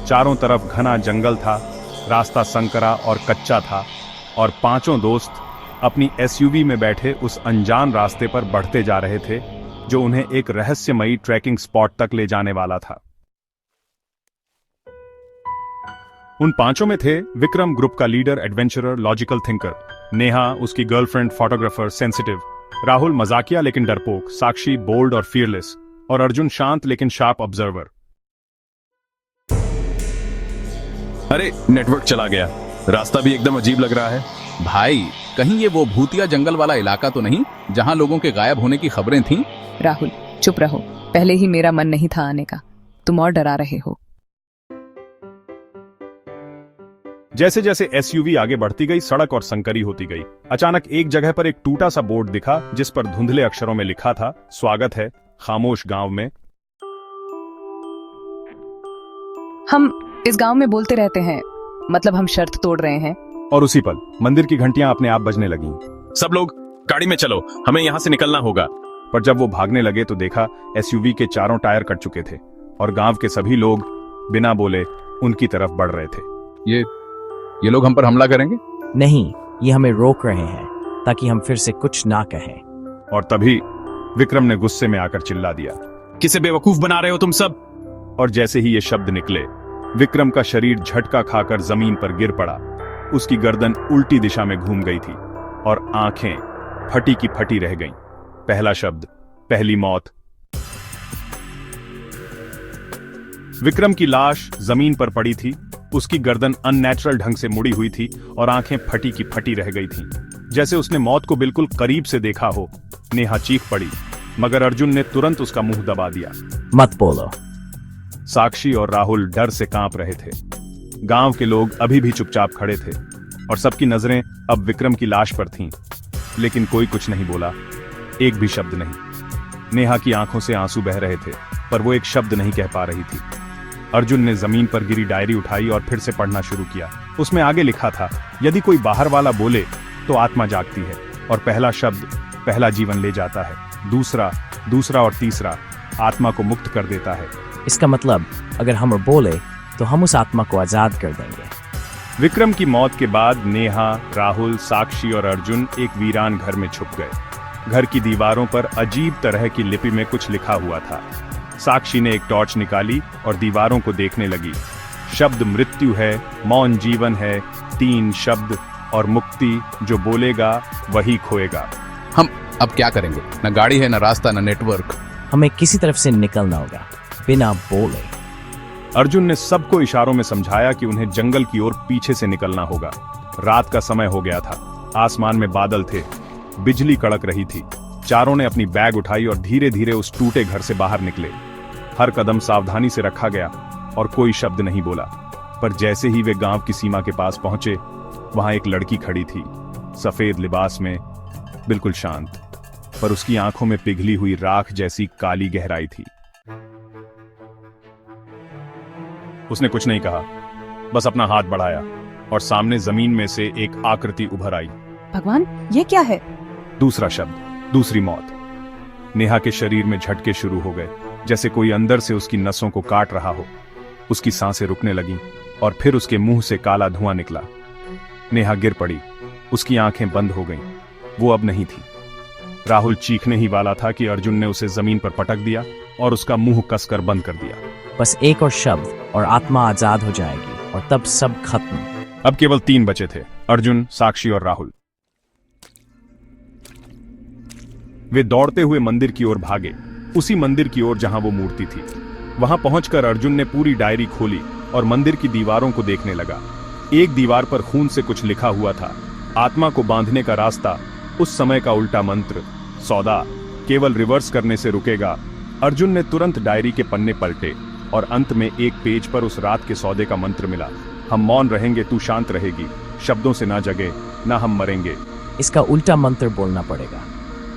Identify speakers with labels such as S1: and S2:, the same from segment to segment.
S1: चारों तरफ घना जंगल था, रास्ता संकरा और कच्चा था, और पांचों दोस्त अपनी एसयूवी में बैठे उस अनजान रास्ते पर बढ़ते जा रहे थे जो उन्हें एक रहस्यमयी ट्रैकिंग स्पॉट तक ले जाने वाला था। उन पांचों में थे विक्रम, ग्रुप का leader, adventurer, logical thinker, Neha उसकी गर्लफ्रेंड, फोटोग्राफर, सेंसिटिव, राहुल मजाकिया लेकिन डरपोक, साक्षी बोल्ड और फियरलेस, और अर्जुन शांत लेकिन शार्प ऑब्जर्वर।
S2: अरे नेटवर्क चला गया, रास्ता भी एकदम अजीब लग रहा है।
S3: भाई, कहीं ये वो भूतिया जंगल वाला इलाका तो नहीं जहां लोगों के गायब होने की खबरें थीं?
S4: राहुल चुप रहो, पहले ही मेरा मन नहीं था आने का, तुम और डरा रहे हो।
S1: जैसे जैसे एसयूवी आगे बढ़ती गई, सड़क और संकरी होती गई। अचानक एक जगह पर एक टूटा सा बोर्ड दिखा जिस पर धुंधले अक्षरों में लिखा था, स्वागत है खामोश गांव में।
S4: हम इस गांव में बोलते रहते हैं, मतलब हम शर्त तोड़ रहे हैं।
S1: और उसी पल मंदिर की घंटियां अपने आप बजने लगीं।
S2: सब लोग गाड़ी में चलो, हमें यहां से निकलना होगा।
S1: पर जब वो भागने लगे तो देखा एसयूवी के चारों टायर कट चुके थे और गांव के सभी लोग बिना बोले उनकी तरफ बढ़ रहे थे।
S3: ये लोग हम पर हमला करेंगे?
S5: नहीं, ये हमें रोक रहे हैं ताकि हम फिर से कुछ ना कहें।
S1: और तभी विक्रम ने गुस्से में आकर चिल्ला दिया,
S2: किसे बेवकूफ बना रहे हो तुम सब?
S1: और जैसे ही ये शब्द निकले, विक्रम का शरीर झटका खाकर जमीन पर गिर पड़ा। उसकी गर्दन उल्टी दिशा में घूम गई थी और आंखें फटी की फटी रह गईं। पहला शब्द, पहली मौत। विक्रम की लाश जमीन पर पड़ी थी, उसकी गर्दन अननेचुरल ढंग से मुड़ी हुई थी और आंखें फटी की फटी रह गई थीं, जैसे उसने मौत को बिल्कुल करीब से देखा हो। नेहा चीख पड़ी, मगर अर्जुन ने तुरंत उसका मुंह दबा दिया।
S5: मत बोलो।
S1: साक्षी और राहुल डर से कांप रहे थे। गांव के लोग अभी भी चुपचाप खड़े थे और सबकी नजरें अब विक्रम की लाश पर थीं, लेकिन कोई कुछ नहीं बोला, एक भी शब्द नहीं। नेहा की आंखों से आंसू बह रहे थे, पर वो एक शब्द नहीं कह पा रही थी। अर्जुन ने जमीन पर गिरी डायरी उठाई और फिर से पढ़ना शुरू किया। उसमें आगे लिखा था, यदि कोई बाहर वाला बोले तो आत्मा जागती है और पहला शब्द पहला जीवन ले जाता है, दूसरा, दूसरा और तीसरा आत्मा को मुक्त कर देता है।
S5: इसका मतलब अगर हम बोले तो हम उस आत्मा को आजाद कर देंगे।
S1: विक्रम की मौत के बाद नेहा, राहुल, साक्षी और अर्जुन एक वीरान घर में छुप गए। घर की दीवारों पर अजीब तरह की लिपि में कुछ लिखा हुआ था। साक्षी ने एक टॉर्च निकाली और दीवारों को देखने लगी। शब्द मृत्यु है, मौन जीवन है, 3 शब्द और मुक्ति, जो बोलेगा वही खोएगा।
S3: हम अब क्या करेंगे? न गाड़ी है, न रास्ता, न नेटवर्क।
S5: हमें किसी तरफ से निकलना होगा बिना बोले।
S1: अर्जुन ने सबको इशारों में समझाया कि उन्हें जंगल की ओर पीछे से निकलना होगा। रात का समय हो गया था, आसमान में बादल थे, बिजली कड़क रही थी। चारों ने अपनी बैग उठाई और धीरे धीरे उस टूटे घर से बाहर निकले। हर कदम सावधानी से रखा गया और कोई शब्द नहीं बोला। पर जैसे ही वे गांव की सीमा के पास पहुंचे, वहां एक लड़की खड़ी थी, सफेद लिबास में, बिल्कुल शांत, पर उसकी आंखों में पिघली हुई राख जैसी काली गहराई थी। उसने कुछ नहीं कहा, बस अपना हाथ बढ़ाया और सामने जमीन में से एक आकृति उभर आई।
S4: भगवान, ये क्या है?
S1: दूसरा शब्द, दूसरी मौत। नेहा के शरीर में झटके शुरू हो गए, जैसे कोई अंदर से उसकी नसों को काट रहा हो। उसकी सांसें रुकने लगीं और फिर उसके मुंह से काला धुआं निकला। नेहा गिर पड़ी, उसकी आंखें बंद हो गईं, वो अब नहीं थी। राहुल चीखने ही वाला था कि अर्जुन ने उसे जमीन पर पटक दिया और उसका मुंह कसकर बंद कर दिया।
S5: बस एक और शब्द और आत्मा आजाद हो जाएगी और तब सब खत्म।
S1: अब केवल 3 बचे थे, अर्जुन, साक्षी और राहुल। वे दौड़ते हुए मंदिर की ओर भागे, उसी मंदिर की ओर जहां वो मूर्ति थी। वहां पहुंचकर अर्जुन ने पूरी डायरी खोली और मंदिर की दीवारों को देखने लगा। एक दीवार पर खून से कुछ लिखा हुआ था, आत्मा को बांधने का रास्ता, उस समय का उल्टा मंत्र, सौदा केवल रिवर्स करने से रुकेगा। अर्जुन ने तुरंत डायरी के पन्ने पलटे और अंत में एक पेज पर उस रात के सौदे का मंत्र मिला। हम मौन रहेंगे, तू शांत रहेगी, शब्दों से ना जगे, ना हम मरेंगे।
S5: इसका उल्टा मंत्र बोलना पड़ेगा,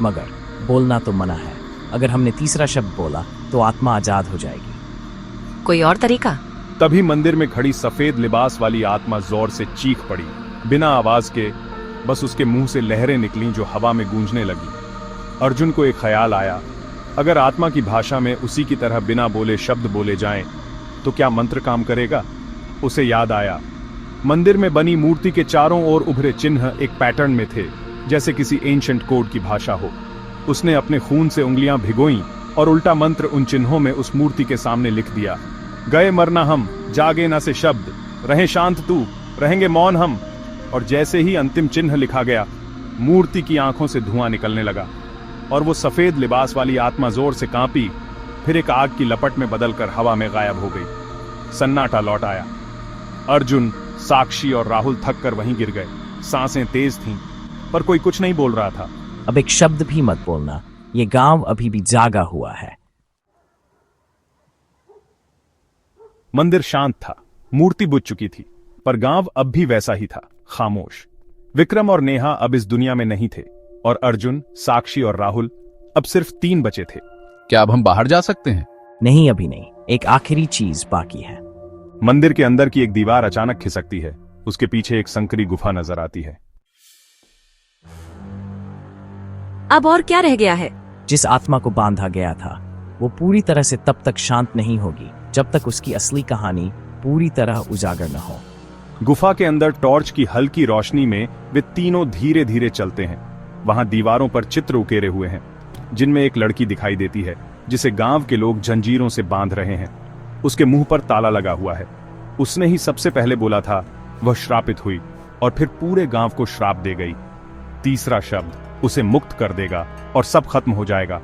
S5: मगर बोलना तो मना है। अगर हमने तीसरा शब्द बोला तो आत्मा आजाद हो जाएगी।
S6: कोई और तरीका?
S1: तभी मंदिर में खड़ी सफेद लिबास वाली आत्मा जोर से चीख पड़ी, बिना आवाज के। बस उसके मुंह से लहरें निकलीं जो हवा में गूंजने लगी। अर्जुन को एक ख्याल आया, अगर आत्मा की भाषा में उसी की तरह बिना बोले शब्द बोले जाएं, तो क्या मंत्र काम करेगा? उसे याद आया, मंदिर में बनी मूर्ति के चारों ओर उभरे चिन्ह एक पैटर्न में थे, जैसे किसी एंशिएंट कोड की भाषा हो। उसने अपने खून से उंगलियां भिगोईं और उल्टा मंत्र उन चिन्हों में उस मूर्ति के सामने लिख दिया। गए मरना हम, जागे न से शब्द, रहे शांत तू, रहेंगे मौन हम। और जैसे ही अंतिम चिन्ह लिखा गया, मूर्ति की आंखों से धुआं निकलने लगा और वो सफेद लिबास वाली आत्मा जोर से कांपी, फिर एक आग की लपट में बदलकर हवा में गायब हो गई। सन्नाटा लौट आया। अर्जुन, साक्षी और राहुल थक कर वहीं गिर गए। सांसें तेज थीं, पर कोई कुछ नहीं बोल रहा था।
S5: अब एक शब्द भी मत बोलना, ये गांव अभी भी जागा हुआ है।
S1: मंदिर शांत था, मूर्ति बुझ चुकी थी, पर गांव अब भी वैसा ही था, खामोश। विक्रम और नेहा अब इस दुनिया में नहीं थे, और अर्जुन, साक्षी और राहुल अब सिर्फ 3 बचे थे।
S3: क्या अब हम बाहर जा सकते हैं?
S5: नहीं, अभी नहीं, एक आखिरी चीज बाकी है।
S1: मंदिर के अंदर की एक दीवार अचानक खिसकती है। उसके पीछे एक संकरी गुफा नजर आती है।
S6: अब और क्या रह गया है?
S5: जिस आत्मा को बांधा गया था वो पूरी तरह से तब तक शांत नहीं होगी जब तक उसकी असली कहानी पूरी तरह उजागर न हो।
S1: गुफा के अंदर टॉर्च की हल्की रोशनी में वे तीनों धीरे धीरे चलते हैं। वहां दीवारों पर चित्र उकेरे हुए हैं, जिनमें एक लड़की दिखाई देती है जिसे गांव के लोग जंजीरों से बांध रहे हैं। उसके मुंह पर ताला लगा हुआ है। उसने ही सबसे पहले बोला था, वह श्रापित हुई और फिर पूरे गांव को श्राप दे गई। तीसरा शब्द उसे मुक्त कर देगा और सब खत्म हो जाएगा।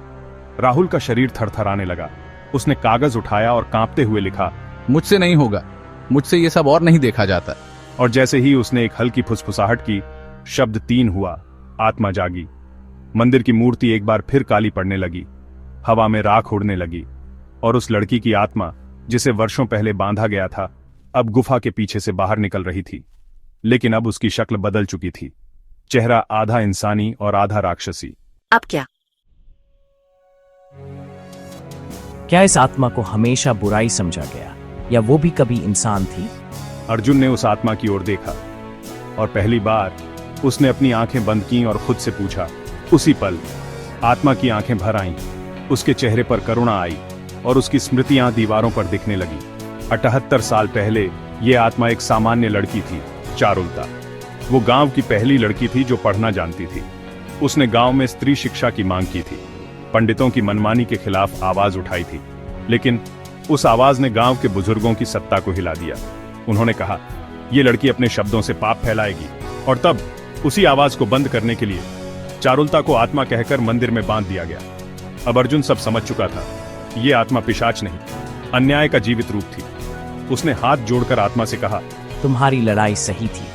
S1: राहुल का शरीर थरथराने लगा। उसने कागज उठाया और कांपते हुए लिखा,
S3: मुझसे नहीं होगा, मुझसे ये सब और नहीं देखा जाता।
S1: और जैसे ही उसने एक हल्की फुसफुसाहट की, शब्द 3 हुआ, आत्मा जागी। मंदिर की मूर्ति एक बार फिर काली पड़ने लगी, हवा में राख उड़ने लगी, और उस लड़की की आत्मा, जिसे वर्षों पहले बांधा गया था, अब गुफा के पीछे से बाहर निकल रही थी। लेकिन अब उसकी शक्ल बदल चुकी थी, चेहरा आधा इंसानी और आधा राक्षसी।
S6: अब क्या?
S5: क्या इस आत्मा को हमेशा बुराई समझा गया, या वो भी कभी इंसान थी?
S1: अर्जुन ने उस आत्मा की ओर देखा, और पहली बार उसने अपनी आंखें बंद कीं और खुद से पूछा। उसी पल आत्मा की आंखें भर आईं, उसके चेहरे पर करुणा आई और उसकी स्मृतियां दीवारों पर दिखने लगी। 78 साल पहले ये आत्मा एक सामान्य लड़की थी, चारुलता। वो गांव की पहली लड़की थी जो पढ़ना जानती थी। उसने गांव में स्त्री शिक्षा की मांग की थी, पंडितों की मनमानी के खिलाफ आवाज उठाई थी। लेकिन उस आवाज ने गांव के बुजुर्गों की सत्ता को हिला दिया। उन्होंने कहा, ये लड़की अपने शब्दों से पाप फैलाएगी। और तब उसी आवाज को बंद करने के लिए चारुलता को आत्मा कहकर मंदिर में बांध दिया गया। अब अर्जुन सब समझ चुका था। ये आत्मा पिशाच नहीं, अन्याय का जीवित रूप थी। उसने हाथ जोड़कर आत्मा से कहा,
S5: तुम्हारी लड़ाई सही थी,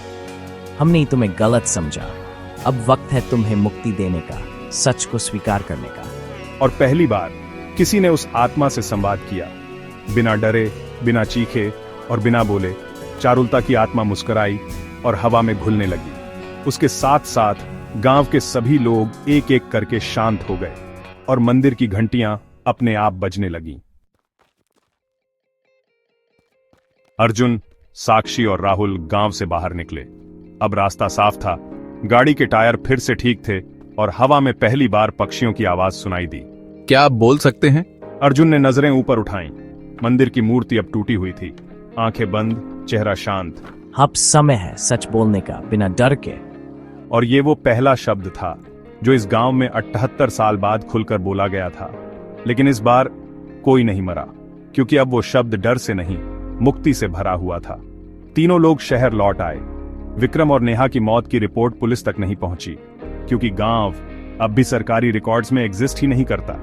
S5: हमने तुम्हें गलत समझा। अब वक्त है तुम्हें मुक्ति देने का, सच को स्वीकार करने का।
S1: और पहली बार किसी ने उस आत्मा से संवाद किया। बिना डरे, बिना चीखे और बिना बोले चारुलता की आत्मा मुस्कुराई और हवा में घुलने लगी। उसके साथ साथ गांव के सभी लोग एक एक करके शांत हो गए और मंदिर की घंटियां अपने आप बजने लगीं। अर्जुन, साक्षी और राहुल गांव से बाहर निकले। अब रास्ता साफ था, गाड़ी के टायर फिर से ठीक थे और हवा में पहली बार पक्षियों की आवाज सुनाई दी।
S3: क्या आप बोल सकते हैं?
S1: अर्जुन ने नजरें ऊपर उठाईं। मंदिर की मूर्ति अब टूटी हुई थी, आंखें बंद, चेहरा शांत।
S5: अब समय है सच बोलने का, बिना डर के।
S1: और ये वो पहला शब्द था जो इस गांव में 78 साल बाद खुलकर बोला गया था। लेकिन इस बार कोई नहीं मरा, क्योंकि अब वो शब्द डर से नहीं, मुक्ति से भरा हुआ था। तीनों लोग शहर लौट आए। विक्रम और नेहा की मौत की रिपोर्ट पुलिस तक नहीं पहुंची, क्योंकि गांव अब भी सरकारी रिकॉर्ड्स में एग्जिस्ट ही नहीं करता।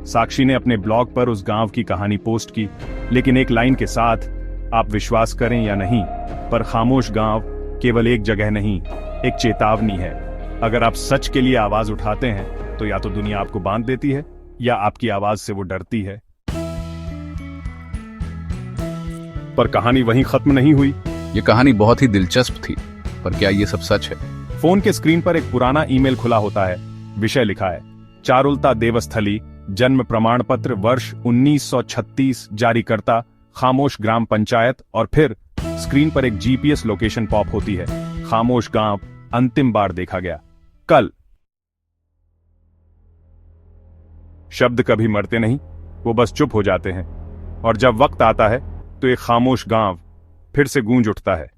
S1: साक्षी ने अपने ब्लॉग पर उस गांव की कहानी पोस्ट की, लेकिन एक लाइन के साथ, आप विश्वास करें या नहीं, पर खामोश गांव केवल एक जगह नहीं, एक चेतावनी है। अगर आप सच के लिए आवाज उठाते हैं तो या तो दुनिया आपको बांध देती है या आपकी आवाज से वो डरती है। पर कहानी वहीं खत्म नहीं हुई।
S3: ये कहानी बहुत ही दिलचस्प थी, पर क्या ये सब सच है?
S1: फोन के स्क्रीन पर एक पुराना ईमेल खुला होता है। विषय लिखा है, चारुलता देवस्थली, जन्म प्रमाण पत्र वर्ष 1936, जारीकर्ता खामोश ग्राम पंचायत। और फिर स्क्रीन पर एक जीपीएस लोकेशन पॉप होती है। खामोश गांव अंतिम बार देखा गया कल। शब्द कभी मरते नहीं, वो बस चुप हो जाते हैं। और जब वक्त आता है तो एक खामोश गांव फिर से गूंज उठता है।